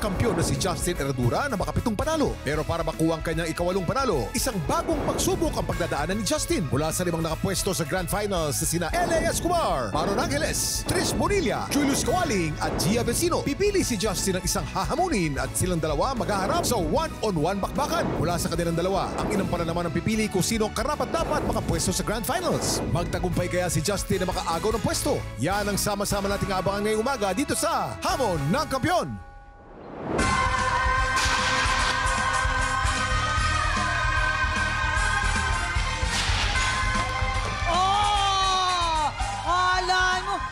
kampiyon na si Justin Herradura na makapitong panalo. Pero para makuha ang kanyang ikawalong panalo, isang bagong pagsubok ang pagdadaanan ni Justin. Mula sa limang nakapwesto sa Grand Finals na sina L.A. Escobar, Maron Angeles, Trish Bonilla, Julius Cawaling at Gia Vecino. Pipili si Justin ng isang hahamunin at silang dalawa maghaharap sa one-on-one bakbakan. Mula sa kanilang dalawa, ang inampala naman ang pipili kung sino ang karapat-dapat makapwesto sa Grand Finals. Magtagumpay kaya si Justin na makaagaw ng pwesto? Yan ang sama-sama nating abangan ngayong umaga dito sa Hamon ng Kampiyon.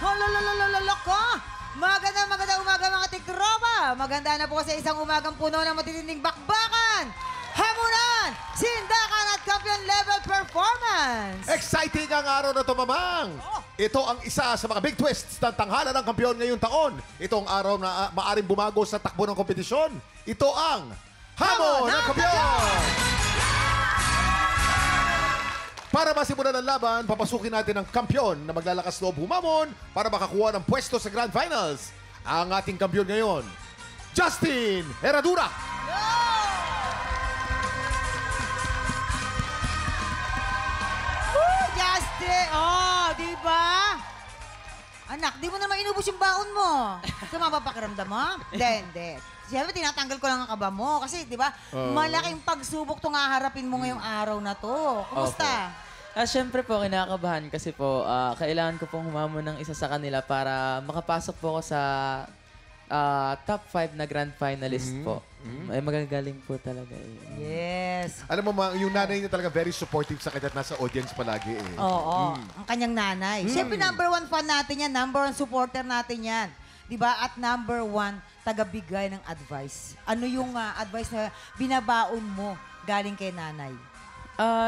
Halalala ka! Magandang umaga mga tiktropa! Maganda na po sa isang umagang puno ng matitinding bakbakan! Hamunan! Sindakan at Kampiyon level performance! Exciting ang araw na to, Mamang! Ito ang isa sa mga big twists ng tanghalan ng kampiyon ngayong taon. Ito ang araw na maaring bumago sa takbo ng kompetisyon. Ito ang Hamon ng Kampiyon! Para masimulan ang laban, papasukin natin ang kampiyon na maglalakas loob humamon para makakuha ng pwesto sa Grand Finals. Ang ating kampiyon ngayon, Justin Herradura! Justin! Oh, di ba? Anak, di mo naman inubos yung baon mo. Sama ba pakiramdam mo? Hindi. Siyempre, tinatanggal ko lang ang kaba mo. Kasi, di ba, malaking pagsubok itong haharapin mo ngayong araw na to. Kumusta? Siyempre po, kinakabahan kasi po, kailangan ko pong humamon ng isa sa kanila para makapasok po ako sa top 5 na grand finalist po. Ay, magagaling po talaga. Yes. Alam mo, yung nanay niya talaga very supportive sa kanya at nasa audience palagi eh. Oo, ang kanyang nanay. Siyempre, number 1 fan natin yan, number 1 supporter natin yan. Diba? At number 1, tagabigay ng advice. Ano yung advice na binabaon mo galing kay nanay?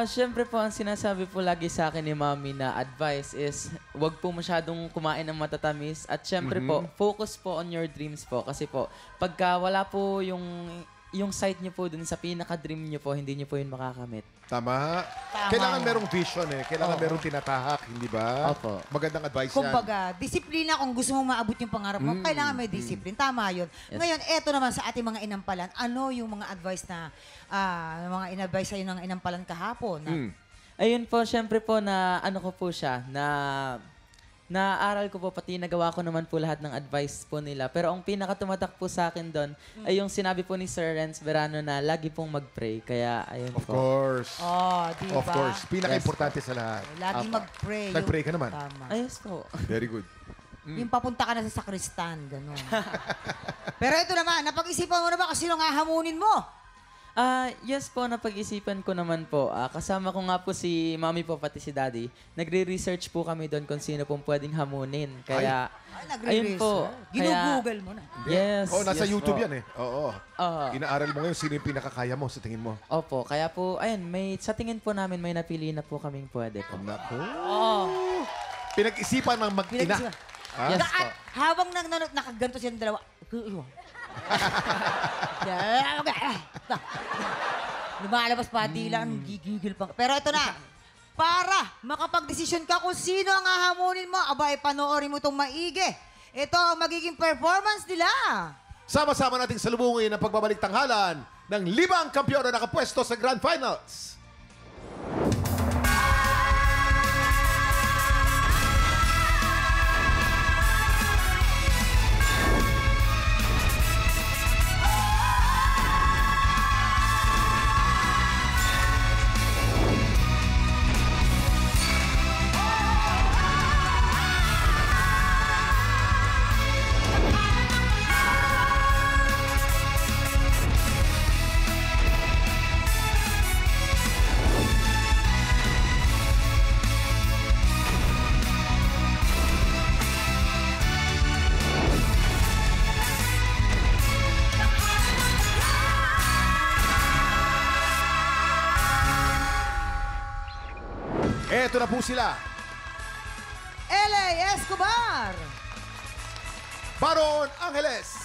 Siyempre po, ang sinasabi po lagi sa akin ni Mami na advice is wag po masyadong kumain ng matatamis at siyempre po, focus po on your dreams po. Kasi po, pagka wala po yung sight niyo po dun sa pinaka-dream niyo po, hindi niyo po yun makakamit. Tama. Kailangan merong vision eh. Kailangan merong tinatahak, hindi ba? Opo. Magandang advice yan. Kumbaga, disiplina kung gusto mong maabot yung pangarap mo, kailangan may discipline. Tama yun. Yes. Ngayon, eto naman sa ating mga inampalan, ano yung mga advice na, mga in-advise sa'yo ng inampalan kahapon? Ayun po, siyempre po na ano ko po siya, na naaral ko po, pati nagawa ko naman po lahat ng advice po nila. Pero ang pinakatumatak po sa akin doon ay yung sinabi po ni Sir Renz Verano na lagi pong mag-pray. Kaya ayun Of po. course. Oh, di ba? Of course. Pinaka-importante sa lahat. Lagi mag-pray. Nag-pray ka naman? Tama. Ayos po. Very good. Yung papunta ka na sa sakristan, gano'n. Pero ito naman, napag-isipan mo na ba kasi nung hahamunin mo? Yes po, napag-isipan ko naman po. Kasama ko nga po si Mami po, pati si Daddy. Nagre-research po kami doon kung sino pong pwedeng hamunin. Kaya, ayun po. Ginugoogle mo na. Yes. Oh, nasa yes YouTube po. yan eh. Oo. Inaaral mo ngayon sino yung pinakakaya mo sa tingin mo. Opo, kaya po, ayun, sa tingin po namin, may napili na po kaming pwede po. Naku. Pinag-isipan ng mag-ina. Yes po. At habang nakaganto silang dalawa, lumalabas pa, dila, gigigil pa. Pero ito na, para makapag-desisyon ka kung sino ang hahamunin mo, abay, panoorin mo itong maigi. Ito ang magiging performance nila. Sama-sama nating salubungin ang pagbabalik tanghalan ng 5 kampiyon na nakapwesto sa Grand Finals. Eto na po sila. L.A. Escobar. Maron Angeles.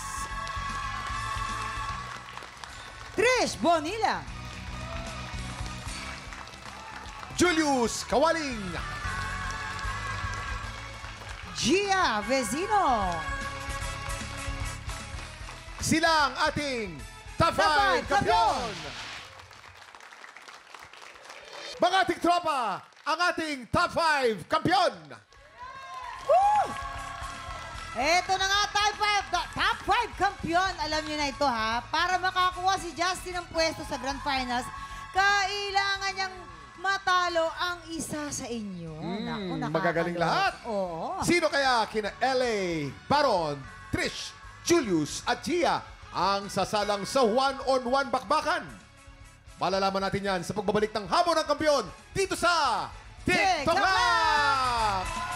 Trish Bonilla. Julius Cawaling. Gia Vecino. Sila ang ating Top 5 5 Kampiyon! Mga ating tropa, ang ating Top 5 Kampiyon! Eto na nga, top 5 kampiyon. Alam niyo na ito, ha? Para makakuha si Justin ng pwesto sa Grand Finals, kailangan niyang matalo ang isa sa inyo. Naku, magagaling lahat. Oo. Sino kaya kina LA, Baron, Trish, Julius at Gia ang sasalang sa one-on-one bakbakan? Malalaman natin yan sa pagbabalik ng Hamon ng Kampiyon dito sa TikTok Live!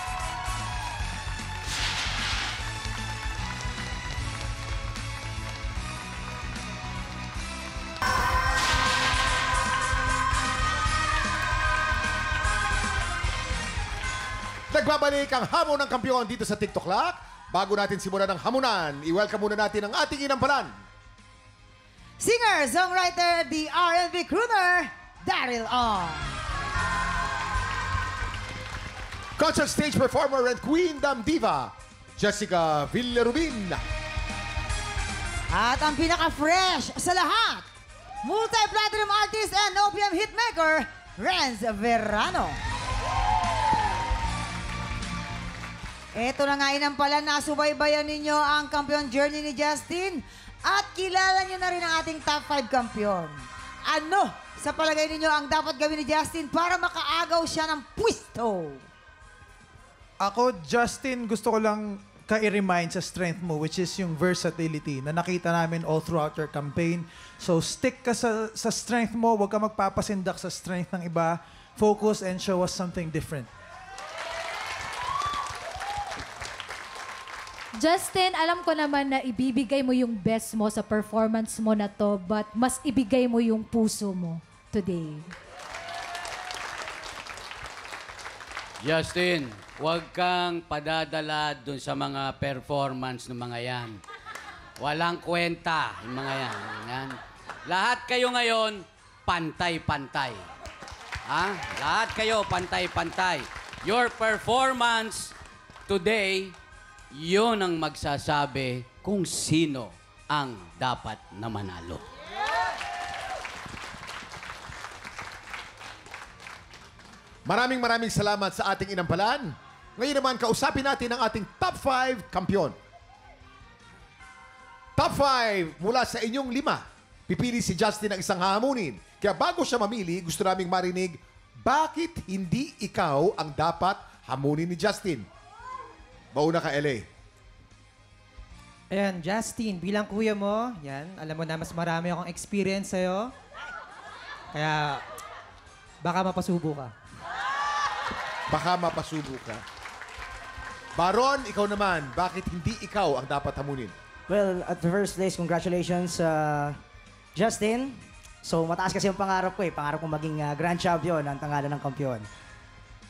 Nagbabalik ang Hamon ng Kampiyon dito sa TikTok Lock. Bago natin simulan ang hamunan, i-welcome muna natin ang ating inampalan. Singer, songwriter, the R&B crooner, Daryl Ong. Concert stage performer and Queendom Diva, Jessica Villarubin. At ang pinaka-fresh sa lahat, multi-platinum artist and OPM hitmaker, Renz Verano. Ito na nga inampalan na subaybayan ninyo ang kampiyon journey ni Justin at kilala nyo na rin ang ating top 5 kampiyon. Ano sa palagay ninyo ang dapat gawin ni Justin para makaagaw siya ng pwisto? Ako, Justin, gusto ko lang ka-remind sa strength mo, which is yung versatility na nakita namin all throughout your campaign. So, stick ka sa strength mo. Huwag ka magpapasindak sa strength ng iba. Focus and show us something different. Justin, alam ko naman na ibibigay mo yung best mo sa performance mo na to, but mas ibigay mo yung puso mo today. Justin, huwag kang padadala dun sa mga performance ng mga yan. Walang kwenta yung mga yan. Lahat kayo ngayon, pantay-pantay. Ha? Lahat kayo, pantay-pantay. Your performance today, yun ang magsasabi kung sino ang dapat na manalo. Maraming salamat sa ating inampalan. Ngayon naman, kausapin natin ang ating Top 5 Kampiyon. Top 5 mula sa inyong 5. Pipili si Justin ng isang hahamunin. Kaya bago siya mamili, gusto naming marinig, bakit hindi ikaw ang dapat hamunin ni Justin? Mauna ka, LA. Ayan, Justin, bilang kuya mo, yan, alam mo na mas marami akong experience sa'yo. Kaya, baka mapasubo ka. Baka mapasubo ka. Baron, ikaw naman, bakit hindi ikaw ang dapat hamunin? Well, at the first place, congratulations, Justin. So, mataas kasi yung pangarap ko eh. Pangarap ko maging grand champion ng tanggalan ng kampiyon.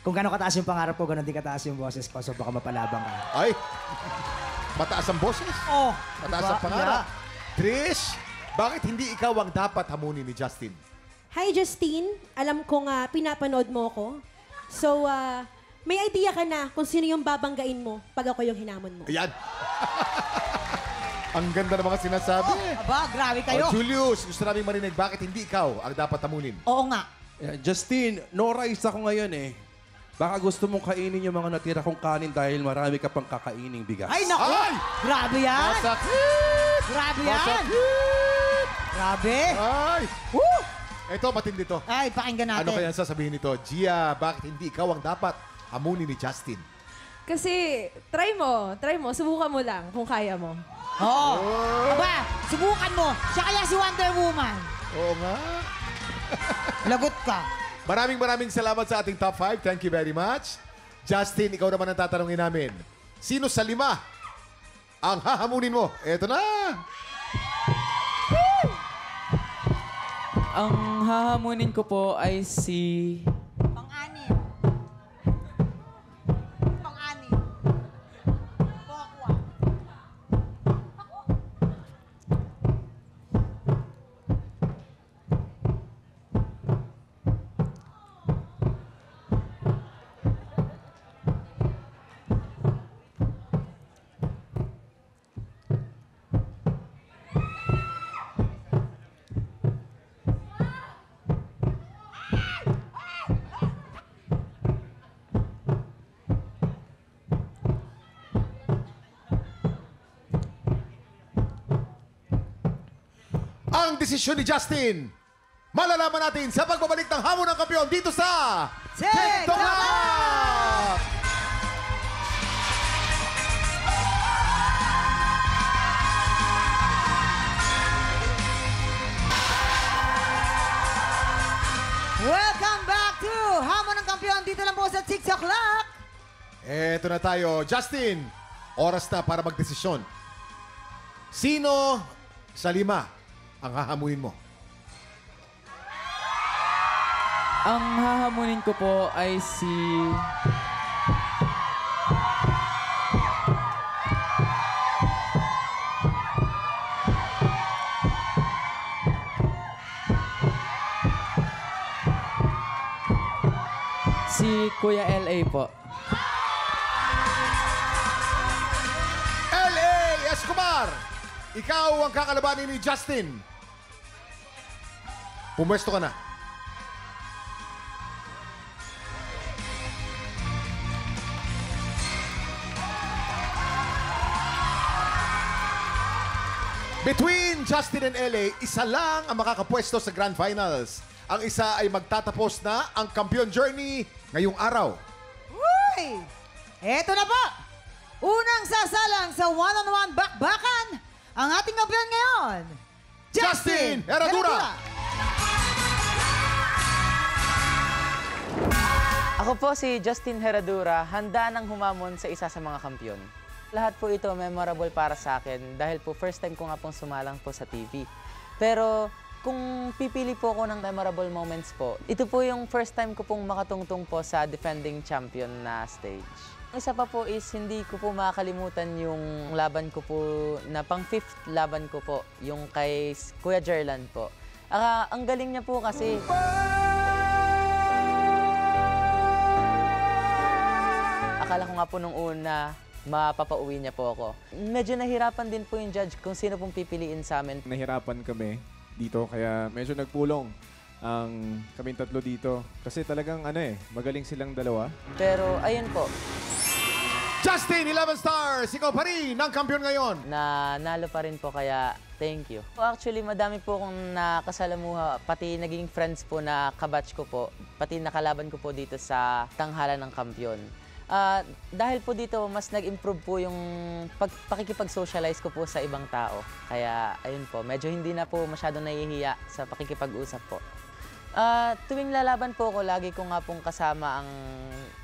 Kung gano'ng kataas yung pangarap ko, gano'n din kataas yung boses ko. So, baka mapalabang ka. Ay, mataas ang boses. Oh, Mataas diba? ang pangarap. Trish, bakit hindi ikaw ang dapat hamunin ni Justin? Hi Justin, alam kong pinapanood mo ako. So, may idea ka na kung sino yung babanggain mo pag ako yung hinamon mo. Ayan. Ang ganda ng mga sinasabi. Aba, grabe kayo. Julius, gusto namin marinig, bakit hindi ikaw ang dapat hamunin? Oo nga. Justin, no rice ako ngayon eh. Baka gusto mong kainin yung mga natira kong kanin dahil marami ka pang kakaining bigas. Ay, naku! Ay! Grabe yan! Masakit! Grabe yan! Masakit! Grabe! Ay! Woo! Ito, matindi to. Ay, pakinggan natin. Ano kaya ang sasabihin nito? Gia, bakit hindi ikaw ang dapat hamunin ni Justin? Kasi, try mo, subukan mo lang kung kaya mo. Oo. Aba, subukan mo. Siya kaya si Wonder Woman. Oo nga. Lagot ka. Maraming salamat sa ating top 5. Thank you very much. Justin, ikaw naman ang tatanungin namin. Sino sa 5 ang hahamunin mo? Eto na! Ang hahamunin ko po ay si... Pang-anim. Pang-anim. Pokwa. desisyon ni Justin? Malalaman natin sa pagbabalik ng Hamon ng Kampiyon dito sa TikTok! Welcome back to Hamon ng Kampiyon dito lang po sa 6 o'clock. Eto na tayo. Justin, oras na para magdesisyon. Sino sa 5 ang hahamunin mo? Ang hahamunin ko po ay si Kuya LA po. L.A. Escobar! Ikaw ang kakalabanin ni Justin. Pumwesto ka na. Between Justin and L.A., isa lang ang makakapwesto sa Grand Finals. Ang isa ay magtatapos na ang Kampiyon Journey ngayong araw. Uy! Eto na po! Unang sasalang sa one-on-one bakbakan ang ating kampiyon ngayon, Justin Herradura! Ako po si Justin Herradura, handa nang humamon sa isa sa mga kampiyon. Lahat po ito memorable para sa akin dahil po first time ko nga pong sumalang po sa TV. Pero kung pipili po ako ng memorable moments po, ito po yung first time ko pong makatungtong po sa defending champion na stage. Isa pa po is hindi ko po makakalimutan yung laban ko po na pang 5th laban ko po, yung kay Kuya Jerland po. Ang galing niya po kasi akala ko nga po nung una mapapauwi niya po ako. Medyo nahirapan din po yung judge kung sino pong pipiliin sa amin. Nahirapan kami dito kaya medyo nagpulong ang kaming tatlo dito. Kasi talagang magaling silang dalawa. Pero ayun po. Justin, 11 stars! Ikaw pa rin ang kampiyon ngayon. Nalo pa rin po kaya thank you. Actually, madami po akong nakasalamuha, pati naging friends po na kabatch ko po, pati nakalaban ko po dito sa tanghalan ng kampiyon. Dahil po dito, mas nag-improve po yung pakikipag-socialize ko po sa ibang tao. Kaya, ayun po, medyo hindi na po masyadong nahihiya sa pakikipag-usap po. Tuwing lalaban po ako, lagi ko nga pong kasama ang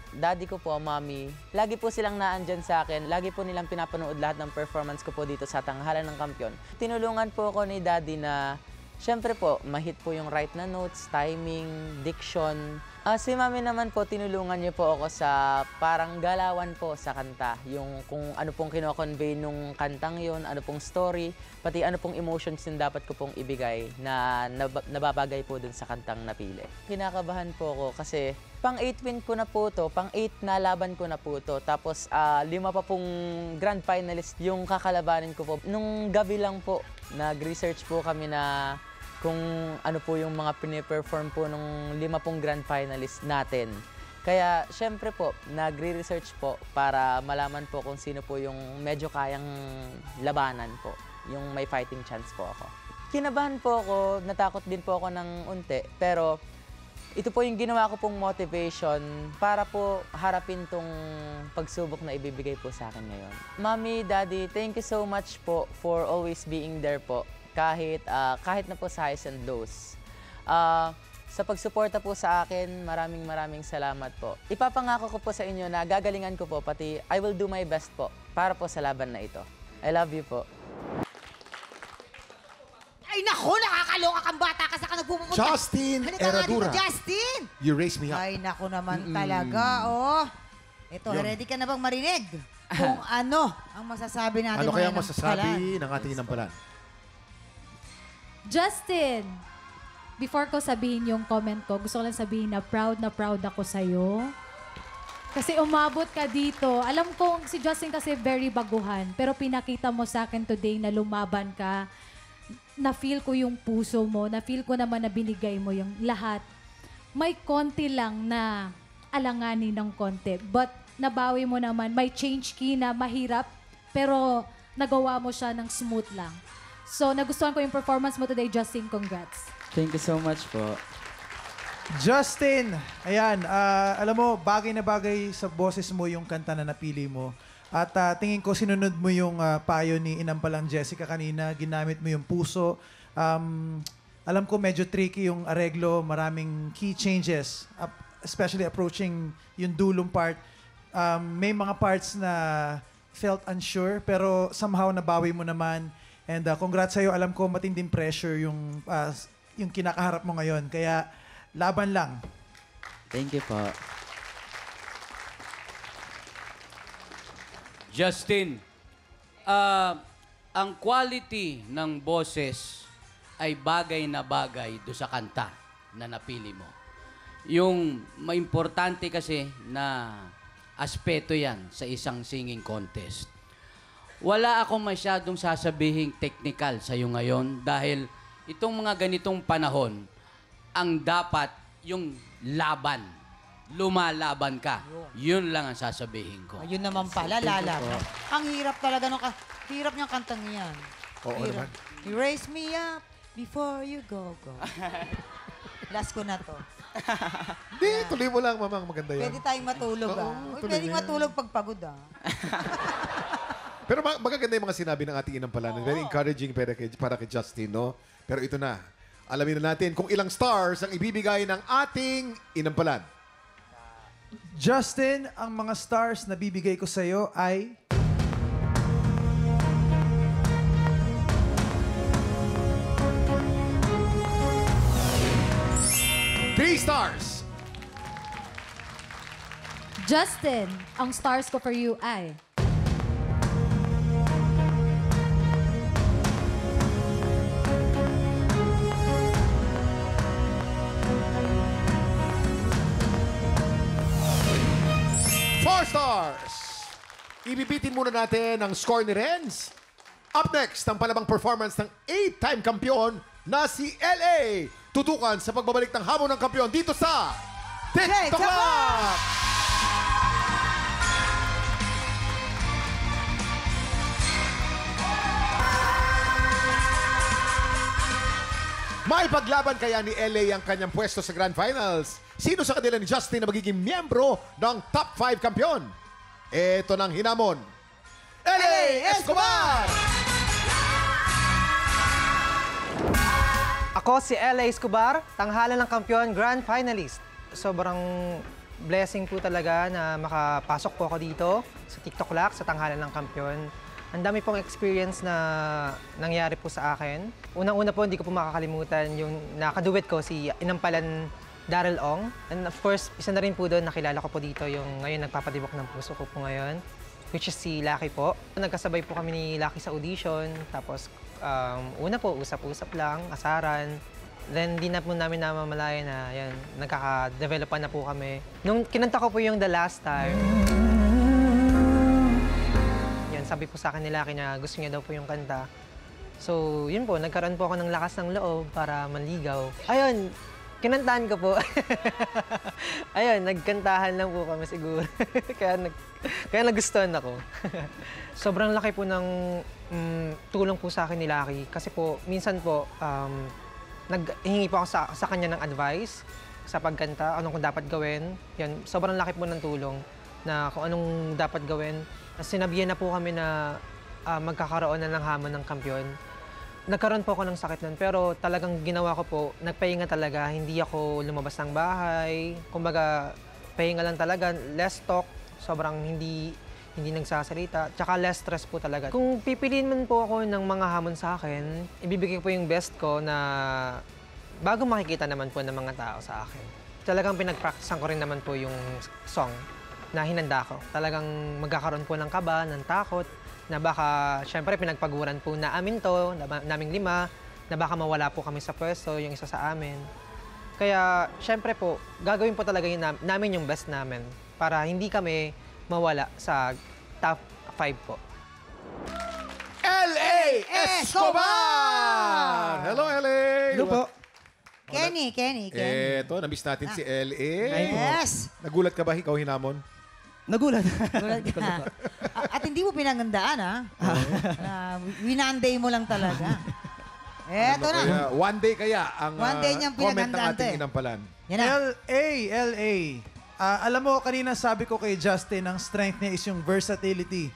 daddy ko po, mommy. Lagi po silang naandyan sa akin. Lagi po nilang pinapanood lahat ng performance ko po dito sa tanghalan ng kampiyon. Tinulungan po ako ni daddy na, syempre po, mahit po yung right na notes, timing, diction. Si mami naman po, tinulungan niyo po ako sa parang galawan po sa kanta. Yung kung ano pong kino-convey nung kantang yon, ano pong story, pati ano pong emotions yung dapat ko pong ibigay na nababagay po dun sa kantang napili. Kinakabahan po ako kasi pang 8 win ko na po to, pang 8 na laban ko na po to. Tapos 5 pa pong grand finalist yung kakalabanin ko po. Nung gabi lang po, nag-research po kami na kung ano po yung mga piniperform po nung 5 pong grand finalist natin. Kaya, syempre po, nagre-research po para malaman po kung sino po yung medyo kayang labanan po, yung may fighting chance po ako. Kinabahan po ako, natakot din po ako ng unti, pero ito po yung ginawa ko pong motivation para po harapin tong pagsubok na ibibigay po sa akin ngayon. Mommy, Daddy, thank you so much po for always being there po. Kahit na po sa highs and lows. Sa pagsuporta po sa akin, maraming salamat po. Ipapangako ko po sa inyo na gagalingan ko po, pati I will do my best po para po sa laban na ito. I love you po. Ay naku, nakakaloka kang bata ka sa ka nagpupunta. Justin Herradura. Justin! You raise me up. Ay naku naman talaga, oh. Ito, ready ka na bang marinig? Kung ano ang masasabi natin Ano kaya ngayon ng masasabi Palan? ng ating inampalan? Justin, before ko sabihin yung comment ko, gusto ko lang sabihin na proud ako sa'yo. Kasi umabot ka dito. Alam ko si Justin kasi very baguhan, pero pinakita mo sa akin today na lumaban ka. Na-feel ko yung puso mo, na-feel ko naman na binigay mo yung lahat. May konti lang na alanganin ng konti, but nabawi mo naman. May change key na mahirap, pero nagawa mo siya ng smooth lang. So, nagustuhan ko yung performance mo today, Justin. Congrats. Thank you so much po. Justin, ayan, alam mo, bagay na bagay sa boses mo yung kanta na napili mo. At tingin ko, sinunod mo yung payo ni Inampalang Jessica kanina, ginamit mo yung puso. Alam ko medyo tricky yung areglo, maraming key changes, especially approaching yung dulong part. May mga parts na felt unsure, pero somehow nabawi mo naman. And congrats sa'yo, alam ko matinding pressure yung kinakaharap mo ngayon. Kaya laban lang. Thank you po. Justin, ang quality ng boses ay bagay na bagay do sa kanta na napili mo. Yung maimportante kasi na aspeto yan sa isang singing contest. Wala akong masyadong sasabihing technical sa iyo ngayon dahil itong mga ganitong panahon, ang dapat yung laban. Lumalaban ka. Yun lang ang sasabihin ko. Ayun naman pala, lalaban. Ang hirap talaga hirap niyang kantang yan. Oo naman. You raise me up before you go. Last ko na to. Hindi, tuloy mo lang, mamang. Maganda yan. Pwede tayong matulog, Oo, Uy, tuloy pwedeng yan. matulog pag pagod, Pero magaganda yung mga sinabi ng ating inampalan. Very encouraging para kay Justin, no? Pero ito na. Alamin na natin kung ilang stars ang ibibigay ng ating inampalan. Justin, ang mga stars na bibigay ko sa'yo ay... Three stars! Justin, ang stars ko for you ay... Four stars! Ibibitin muna natin ang score ni Renz. Up next, ang palabang performance ng 8-time kampiyon na si LA. Tutukan sa pagbabalik ng hamon ng kampiyon dito sa TikTok Live! May paglaban kaya ni LA ang kanyang pwesto sa Grand Finals. Sino sa kanila ni Justin na magiging miyembro ng Top 5 kampiyon? Ito ng hinamon. LA Escobar! Ako si LA Escobar, tanghalan ng kampiyon, Grand Finalist. Sobrang blessing po talaga na makapasok po ako dito sa TikTok Lock, sa tanghalan ng kampiyon. Ang dami pong experience na nangyari po sa akin. Unang-una po, hindi ko po makakalimutan yung nakaduet ko, si Inampalan Daryl Ong. And of course, isa na rin po doon, nakilala ko po dito yung ngayon nagpapadibok ng puso ko po ngayon, which is si Lucky po. Nagkasabay po kami ni Lucky sa audition, tapos una po, usap-usap lang, asaran. Then, di na po namin namamalaya na yan, nagkaka-developan na po kami. Nung kinanta ko po yung The Last Time, sabi po sa akin ni Lucky na gusto niya daw po yung kanta. So, yun po, nagkaroon po ako ng lakas ng loob para manligaw. Ayun, kinantahan ko po. Ayun, nagkantahan lang po kami siguro. kaya nagustuhan ako. Sobrang laki po ng tulong po sa akin ni Lucky. Kasi po, minsan po, naghingi po ako sa kanya ng advice sa pagkanta, anong dapat gawin. Yan, sobrang laki po ng tulong na kung anong dapat gawin. Sinabihan na po kami na magkakaroon na ng hamon ng kampiyon. Nagkaroon po ako ng sakit nun, pero talagang ginawa ko po, nagpahinga talaga, hindi ako lumabas ng bahay. Kumbaga, pahinga lang talaga, less talk, sobrang hindi nagsasalita, tsaka less stress po talaga. Kung pipiliin man po ako ng mga hamon sa akin, ibibigay po yung best ko na bago makikita naman po ng mga tao sa akin. Talagang pinag-practicean ko rin naman po yung song na hinanda ko. Talagang magkakaroon po ng kaba, ng takot, na baka, syempre, pinagpaguran po na amin to, naming 5, na baka mawala po kami sa pwesto, yung isa sa amin. Kaya, syempre po, gagawin po talaga namin yung best namin para hindi kami mawala sa top 5 po. LA Escobar! Hello, LA! Hello po. Kenny. Eto, na-miss natin si LA. Yes! Nagulat ka ba ikaw hinamon? Nagulat. Gulat ka. At hindi mo pinagandaan, ha? Winanday mo lang talaga. Eto na. Kaya, one day kaya ang One day niyang comment ng pinagandaan to ating eh. inampalan. Yan na. LA. Alam mo, kanina sabi ko kay Justin, ang strength niya is yung versatility.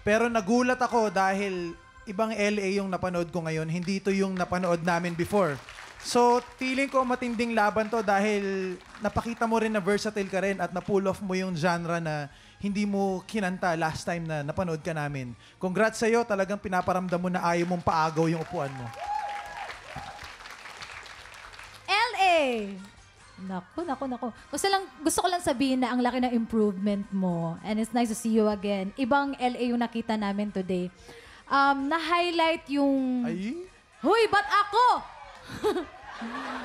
Pero nagulat ako dahil ibang LA yung napanood ko ngayon, hindi ito yung napanood namin before. So, feeling ko matinding laban to dahil napakita mo rin na versatile ka rin at na-pull off mo yung genre na hindi mo kinanta last time na napanood ka namin. Congrats sa'yo, talagang pinaparamdam mo na ayaw mong paagaw yung upuan mo. LA! Naku. Gusto ko lang sabihin na ang laki ng improvement mo. And it's nice to see you again. Ibang LA yung nakita namin today. Na-highlight yung... Ay? Huy, ba't ako?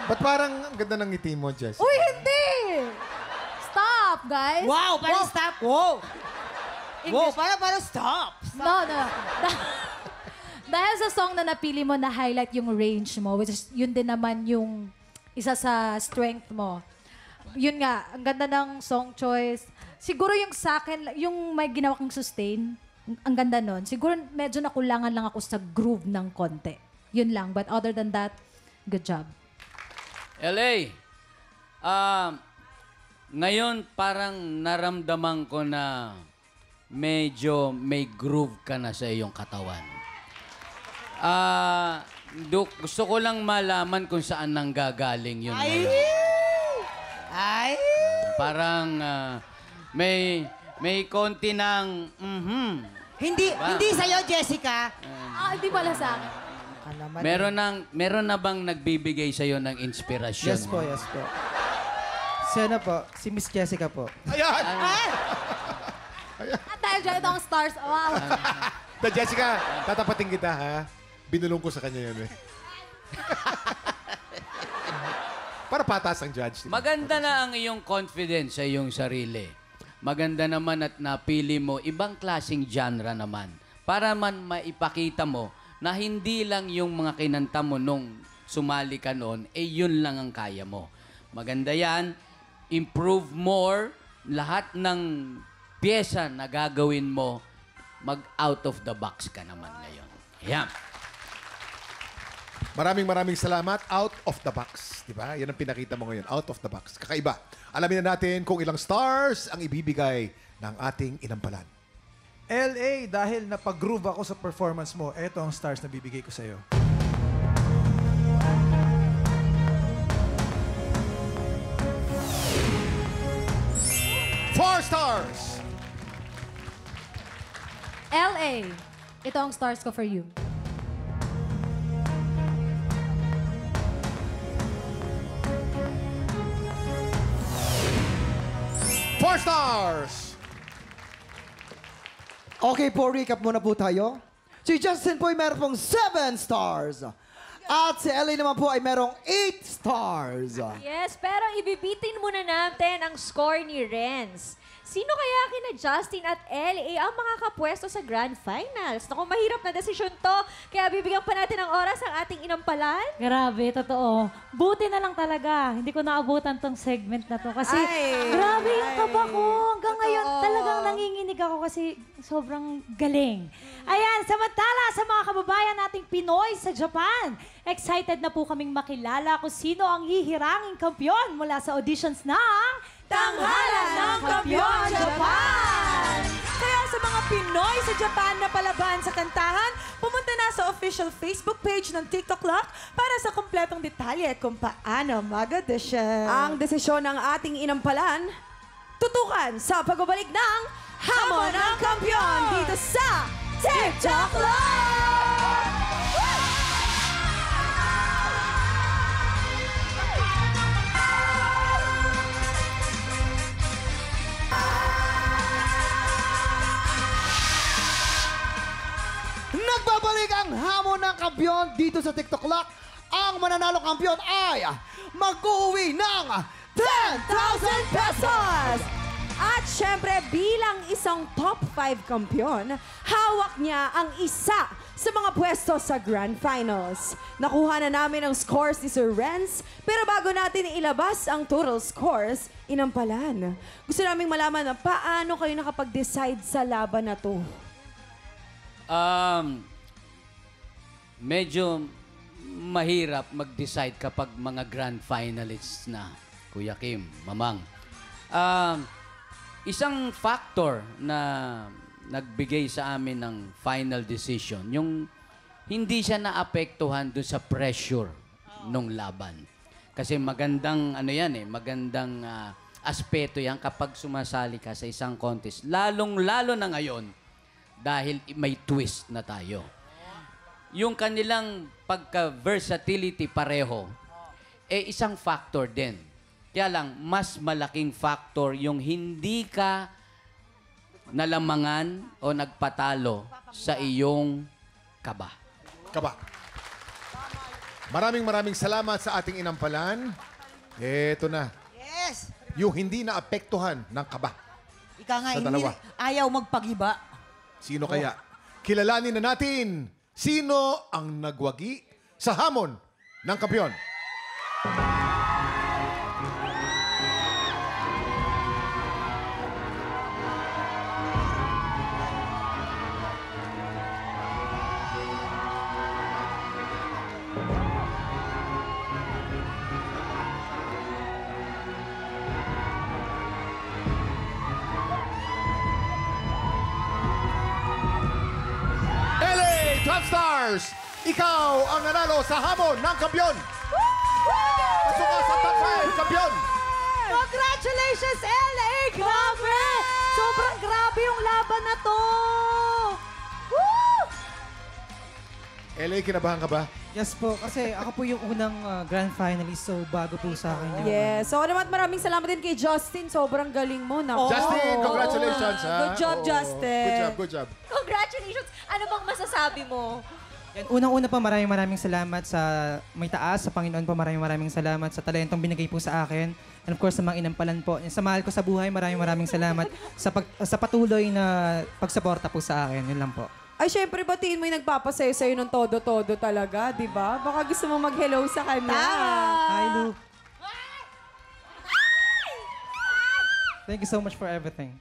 Ba't parang ang ganda ng ngiti mo, Jess? Uy, hindi! Stop, guys! Wow, parang stop. Wow. English. Parang stop. No. Dahil sa song na napili mo, na-highlight yung range mo, which is yun din naman yung isa sa strength mo. Yun nga, ang ganda ng song choice. Siguro yung sa akin, yung may ginawa kang sustain, ang ganda nun. Siguro medyo nakulangan lang ako sa groove ng konti. Yun lang. But other than that, good job. LA, ngayon parang naramdaman ko na medyo may groove ka na sa iyong katawan. Gusto ko lang malaman kung saan nanggagaling yun. Ay! Parang may konti ng Hindi sa'yo, Jessica. Hindi pala sa akin. Meron na bang nagbibigay sa'yo ng inspirasyon? Yes po. Si ano po? Si Miss Jessica po. Ayan! At dahil dyan, ito ang stars. Wow. Jessica, tatapatin kita, ha? Binulong ko sa kanya yun, eh. Para patas ang judge. Diba? Maganda na ang iyong confidence sa iyong sarili. Maganda naman at napili mo ibang klaseng genre naman. Para man maipakita mo na hindi lang yung mga kinanta mo nung sumali ka noon, yun lang ang kaya mo. Maganda yan. Improve more. Lahat ng pyesa na gagawin mo, mag-out of the box ka naman ngayon. Yan. Maraming salamat. Out of the box. Diba? Yan ang pinakita mo ngayon. Out of the box. Kakaiba. Alamin na natin kung ilang stars ang ibibigay ng ating inampalan. LA, dahil napag-groove ako sa performance mo, eto ang stars na bibigay ko sa'yo. Four stars! LA, ito ang stars ko for you. Four stars! Okay po, recap muna po tayo. Si Justin po ay meron pong 7 stars. At si LA naman po ay merong 8 stars. Yes, pero ibibitin muna natin ang score ni Renz. Sino kaya kina Justin at LA ang makakapwesto sa Grand Finals? Naku, mahirap na desisyon to. Kaya bibigyan pa natin ng oras ang ating inampalan. Grabe, totoo. Buti na lang talaga. Hindi ko naabutan tong segment na to. Kasi grabe yung kaba ko. Hanggang ngayon talagang nanginginig ako kasi sobrang galing. Ayan, samantala sa mga kababayan nating Pinoy sa Japan, excited na po kaming makilala kung sino ang hihiranging kampiyon mula sa auditions ng Tanghalan ng Kampiyon Japan! Kaya sa mga Pinoy sa Japan na palaban sa kantahan, pumunta na sa official Facebook page ng TikTok Lock para sa kompletong detalye kung paano mag-audition. Ang desisyon ng ating inampalan, tutukan sa pagbabalik ng Hamon ng Kampiyon dito sa TikTok Lock! Nagbabalik ang Hamon ng Kampiyon dito sa TikTok Lock. Ang mananalo kampiyon ay mag-uwi ng 10,000 pesos! At syempre, bilang isang top 5 kampiyon, hawak niya ang isa sa mga pwesto sa Grand Finals. Nakuha na namin ang scores ni Sir Renz, pero bago natin ilabas ang total scores, inampalan. Gusto naming malaman na paano kayo nakapag-decide sa laban na to. Medyo mahirap mag-decide kapag mga grand finalists na, Kuya Kim, Mamang. Isang factor na nagbigay sa amin ng final decision, yung hindi siya naapektuhan doon sa pressure nung laban. Kasi magandang magandang aspeto yan kapag sumasali ka sa isang contest. Lalong-lalo na ngayon dahil may twist na tayo. Yung kanilang pagka-versatility pareho, isang factor din. Kaya lang, mas malaking factor yung hindi ka nalamangan o nagpatalo sa iyong kaba. Kaba. Maraming salamat sa ating inampalan. Eto na. Yes! Yung hindi naapektuhan ng kaba. Ika nga, Sa hindi dalawa. ayaw magpagiba. Sino kaya? Kilalanin na natin sino ang nagwagi sa hamon ng kampiyon. Top Stars! Ikaw ang nanalo sa hamon ng kampiyon! Pasok ka sa top 5 kampiyon! Congratulations, LA! Grabe! Sobrang grabe yung laban na to! Woo! LA, kinabahan ka ba? Yes po, kasi ako po yung unang grand finalist, so bago po sa akin. Yes. So naman maraming salamat din kay Justin. Sobrang galing mo. Naku. Justin, congratulations! ha? Good job, Oo. Justin. Good job. Congratulations! Ano bang masasabi mo? Yan, unang-una po, maraming salamat sa may taas, sa Panginoon po, maraming salamat sa talentong binigay po sa akin. And of course, sa mga inampalan po. Sa mahal ko sa buhay, maraming salamat sa patuloy na pagsuporta po sa akin. Yun lang po. Ay, syempre, batiin mo yung nagpapasayo sa'yo ng todo-todo talaga, di ba? Baka gusto mo mag-hello sa kanya. Hi, Luke. Thank you so much for everything.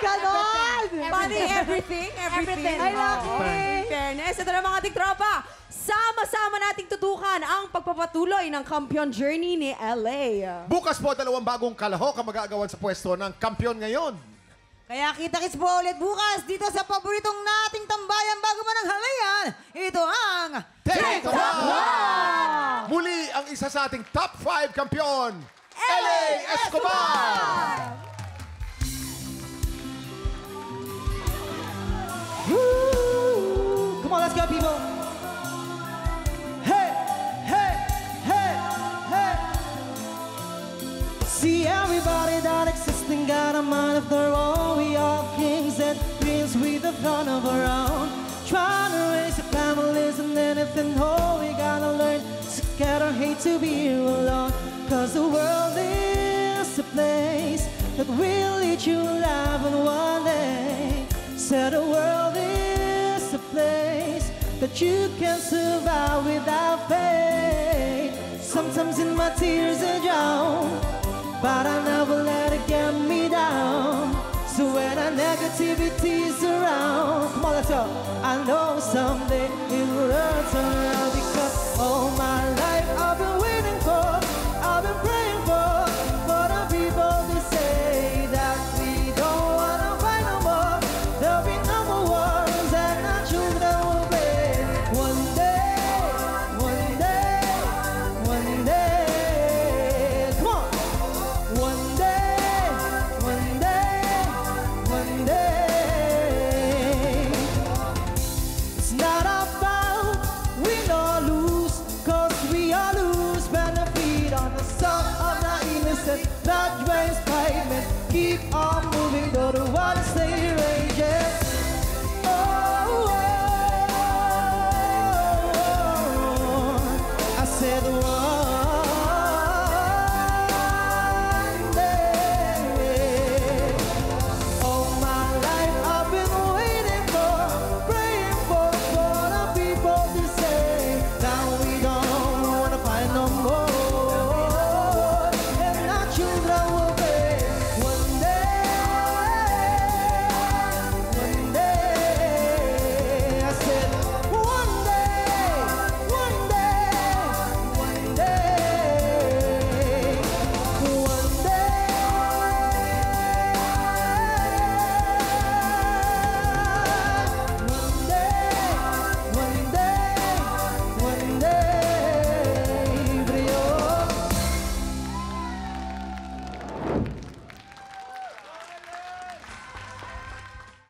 Ganon! Money, everything. I love it. Fairness. Ito na mga ating tropa. Sama-sama nating tutukan ang pagpapatuloy ng kampiyon journey ni LA. Bukas po, 2 bagong kalahok ang mag-aagawan sa pwesto ng kampiyon ngayon. Kaya kita-kits po ulit bukas dito sa paboritong nating tambayan bago man ang halayan. Ito ang TikTok! Muli ang isa sa ating top 5 kampiyon, LA Escobar! Come on, let's go, people. Hey, hey, hey, hey. See everybody that exists and got a mind of their own. We are kings and queens with a throne of our own. Trying to raise a families and anything whole. We gotta learn together, hate to be here alone. Cause the world is a place that will lead you alive and one day. Said the world is a place that you can survive without pain. Sometimes in my tears I drown, but I never let it get me down. So when our negativity is around, come on, let's go. I know someday it will turn around because all my